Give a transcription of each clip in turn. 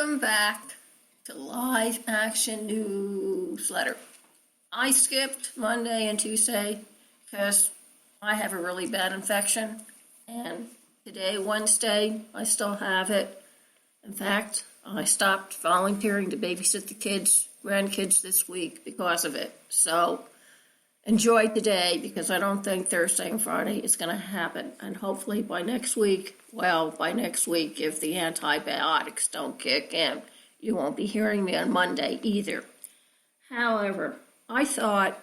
Welcome back to Live Action Newsletter. I skipped Monday and Tuesday because I have a really bad infection, and today, Wednesday, I still have it. In fact, I stopped volunteering to babysit the grandkids this week because of it. So enjoy today, because I don't think Thursday and Friday is going to happen. And hopefully by next week, if the antibiotics don't kick in, you won't be hearing me on Monday either. However, I thought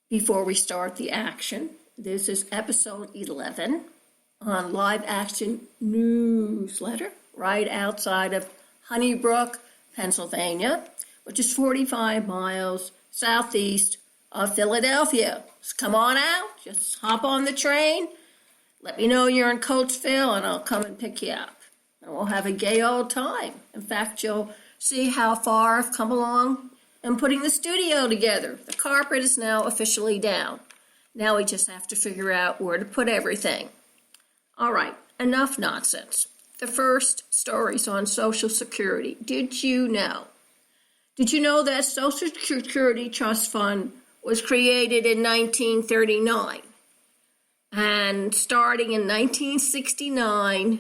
before we start the action, this is episode 11 on Live Action Newsletter, right outside of Honeybrook, Pennsylvania, which is 45 miles southeast of Philadelphia. Just come on out, just hop on the train, let me know you're in Coatesville, and I'll come and pick you up. And we'll have a gay old time. In fact, you'll see how far I've come along in putting the studio together. The carpet is now officially down. Now we just have to figure out where to put everything. All right, enough nonsense. The first story's on Social Security. Did you know that Social Security Trust Fund was created in 1939? And starting in 1969,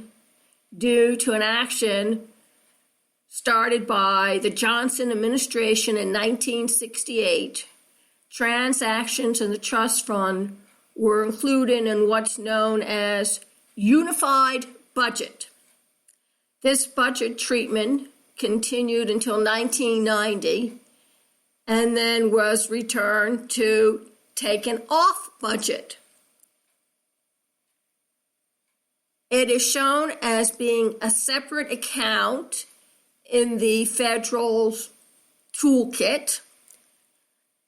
due to an action started by the Johnson administration in 1968, transactions in the trust fund were included in what's known as unified budget. This budget treatment continued until 1990 and then was returned to taken off budget. It is shown as being a separate account in the federal's toolkit,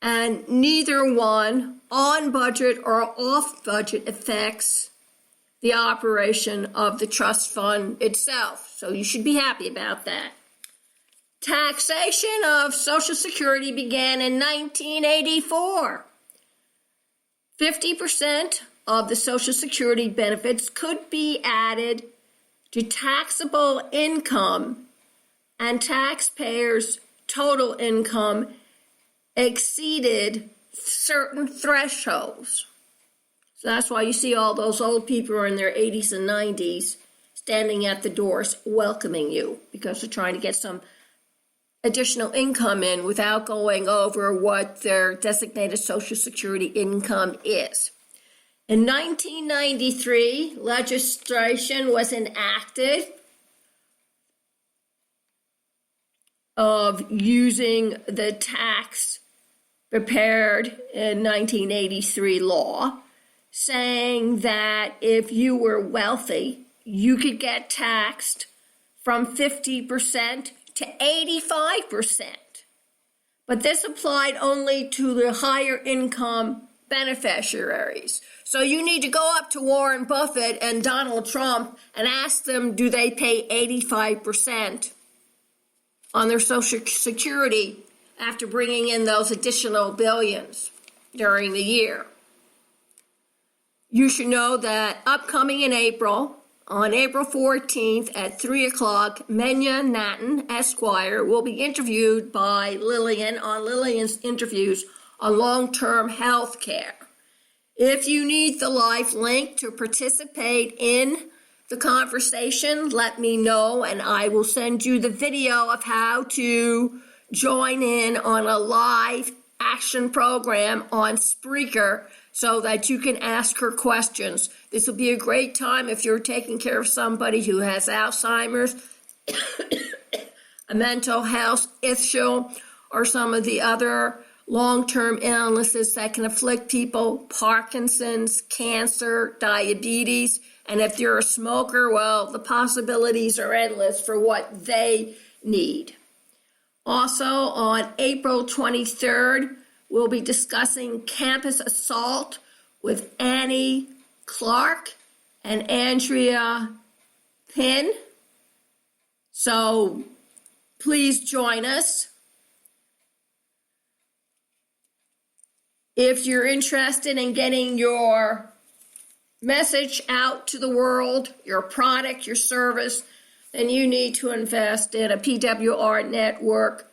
and neither one, on budget or off budget, affects the operation of the trust fund itself. So you should be happy about that. Taxation of Social Security began in 1984. 50% of the Social Security benefits could be added to taxable income, and taxpayers' total income exceeded certain thresholds. So that's why you see all those old people in their 80s and 90s standing at the doors welcoming you, because they're trying to get some additional income in without going over what their designated Social Security income is. In 1993, legislation was enacted of using the tax prepared in 1983 law, saying that if you were wealthy, you could get taxed from 50% to 85%. But this applied only to the higher income beneficiaries. So you need to go up to Warren Buffett and Donald Trump and ask them, do they pay 85% on their Social Security after bringing in those additional billions during the year? You should know that upcoming in April, on April 14th at 3 o'clock, Menya Nathan, Esquire, will be interviewed by Lillian on Lillian's interviews on long-term health care. If you need the live link to participate in the conversation, let me know, and I will send you the video of how to join in on a live action program on Spreaker so that you can ask her questions. This will be a great time if you're taking care of somebody who has Alzheimer's, a mental health issue, or some of the other long-term illnesses that can afflict people, Parkinson's, cancer, diabetes, and if you're a smoker, well, the possibilities are endless for what they need. Also, on April 23rd, we'll be discussing campus assault with Annie Clark and Andrea Pinn. So please join us. If you're interested in getting your message out to the world, your product, your service, then you need to invest in a PWR network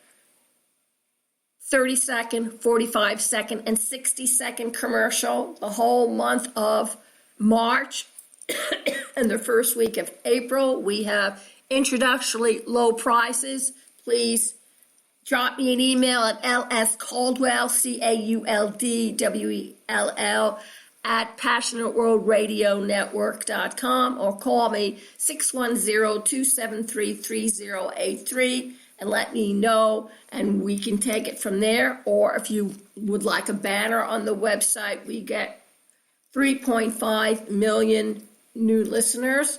30-second, 45-second, and 60-second commercial the whole month of March and the first week of April. We have introductory low prices. Please drop me an email at lscaldwell, CAULDWELL, at passionateworldradionetwork.com, or call me 610-273-3083 and let me know, and we can take it from there. Or if you would like a banner on the website, we get 3.5 million new listeners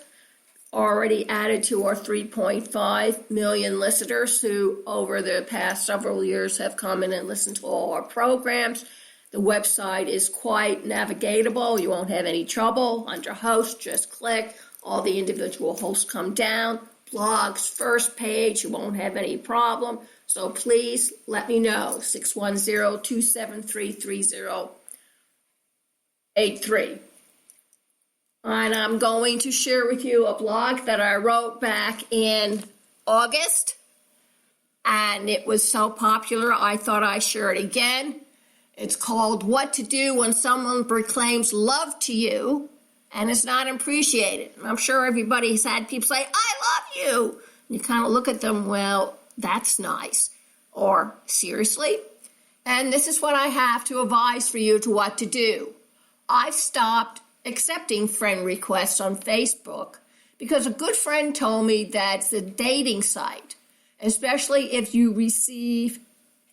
already added to our 3.5 million listeners who over the past several years have come in and listened to all our programs. The website is quite navigatable. You won't have any trouble. Under host, just click. All the individual hosts come down. Blogs, first page, you won't have any problem. So please let me know, 610-273-3083. And I'm going to share with you a blog that I wrote back in August. And it was so popular, I thought I'd share it again. It's called What to Do When Someone Proclaims Love to You and It's Not Appreciated. I'm sure everybody's had people say, I love you. And you kind of look at them, well, that's nice. Or, seriously? And this is what I have to advise for you to what to do. I've stopped accepting friend requests on Facebook because a good friend told me that's a dating site, especially if you receive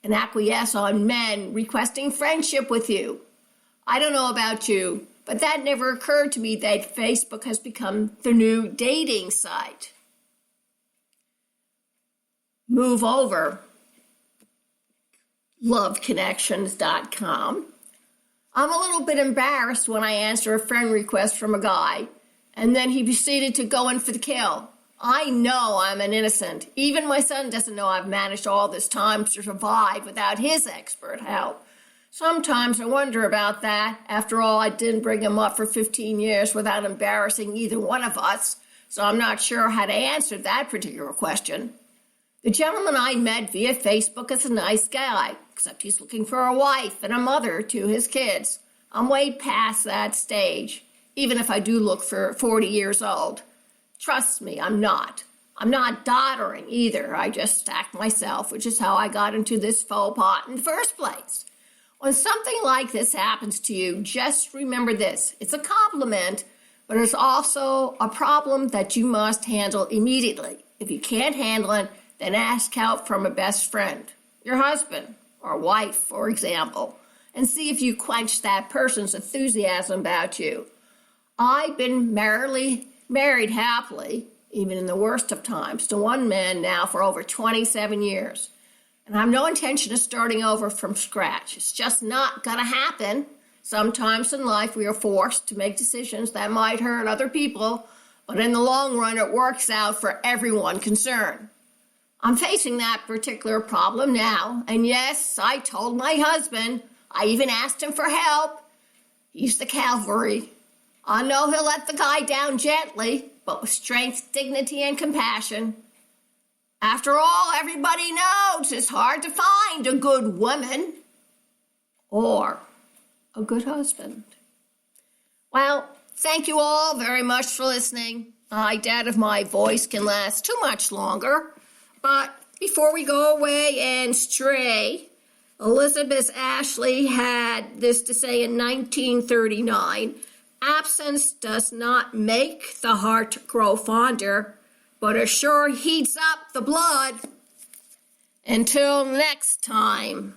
and acquiesce on men requesting friendship with you. I don't know about you, but that never occurred to me that Facebook has become the new dating site. Move over, loveconnections.com. I'm a little bit embarrassed when I answer a friend request from a guy, and then he proceeded to go in for the kill. I know I'm an innocent. Even my son doesn't know I've managed all this time to survive without his expert help. Sometimes I wonder about that. After all, I didn't bring him up for 15 years without embarrassing either one of us, so I'm not sure how to answer that particular question. The gentleman I met via Facebook is a nice guy, except he's looking for a wife and a mother to his kids. I'm way past that stage, even if I do look for 40 years old. Trust me, I'm not. I'm not doddering either. I just stacked myself, which is how I got into this faux pas in the first place. When something like this happens to you, just remember this. It's a compliment, but it's also a problem that you must handle immediately. If you can't handle it, then ask help from a best friend, your husband or wife, for example, and see if you quench that person's enthusiasm about you. I've been married happily, even in the worst of times, to one man now for over 27 years. And I have no intention of starting over from scratch. It's just not going to happen. Sometimes in life we are forced to make decisions that might hurt other people, but in the long run it works out for everyone concerned. I'm facing that particular problem now, and yes, I told my husband. I even asked him for help. He's the cavalry. I know he'll let the guy down gently, but with strength, dignity, and compassion. After all, everybody knows it's hard to find a good woman or a good husband. Well, thank you all very much for listening. I doubt if my voice can last too much longer. But before we go away and stray, Elizabeth Ashley had this to say in 1939, absence does not make the heart grow fonder, but it sure heats up the blood. Until next time.